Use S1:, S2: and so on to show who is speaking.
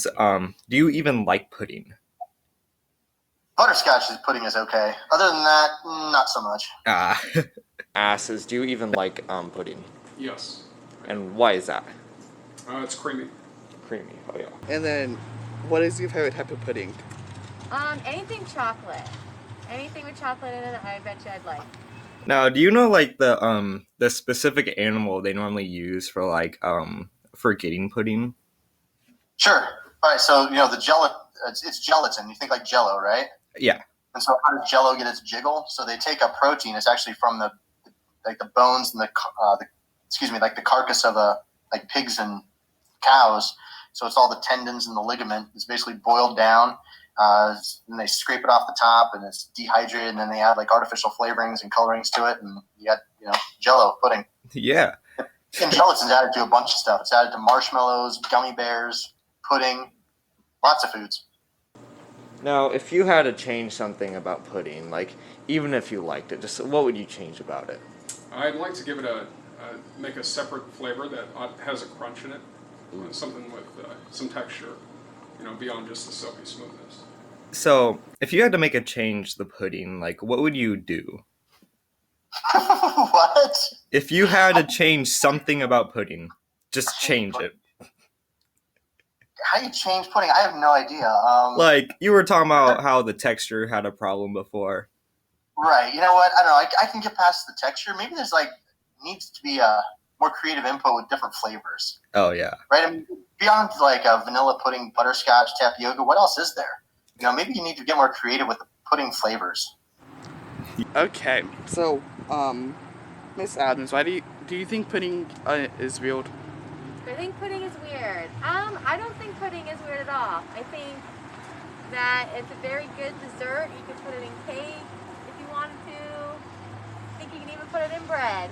S1: Do you even like pudding?
S2: Butterscotch pudding is okay. Other than that, not so much.
S1: Ah. Asses, do you even like pudding?
S3: Yes.
S1: And why is that?
S3: It's creamy.
S1: Creamy. Oh yeah.
S4: And then, what is your favorite type of pudding?
S5: Anything chocolate. Anything with chocolate in it, I bet you I'd like.
S1: Now, do you know like the specific animal they normally use for for getting pudding?
S2: Sure. All right. So the gelatin. It's gelatin. You think like Jello, right?
S1: Yeah.
S2: And so how does Jello get its jiggle? So they take a protein. It's actually from the bones and like the carcass of like pigs and cows. So it's all the tendons and the ligament. It's basically boiled down. And they scrape it off the top, and it's dehydrated, and then they add like artificial flavorings and colorings to it, and you got Jello pudding.
S1: Yeah.
S2: And gelatin's added to a bunch of stuff. It's added to marshmallows, gummy bears, pudding, lots of foods.
S1: Now, if you had to change something about pudding, like even if you liked it, just what would you change about it?
S3: I'd like to give it make a separate flavor that has a crunch in it, something with some texture, beyond just the silky smoothness.
S1: So, if you had to make a change to the pudding, like what would you do?
S2: What?
S1: If you had to change something about pudding, just change it.
S2: How do you change pudding? I have no idea.
S1: Like you were talking about how the texture had a problem before.
S2: Right. You know what? I don't know. I can get past the texture. Maybe there's needs to be a more creative input with different flavors.
S1: Oh yeah.
S2: Right. I mean, beyond like a vanilla pudding, butterscotch, tapioca, what else is there? Maybe you need to get more creative with the pudding flavors.
S4: Okay, so, Miss Adams, why do you think pudding is weird?
S5: I think pudding is weird. I don't think pudding is weird at all. I think that it's a very good dessert. You can put it in cake if you wanted to. I think you can even put it in bread.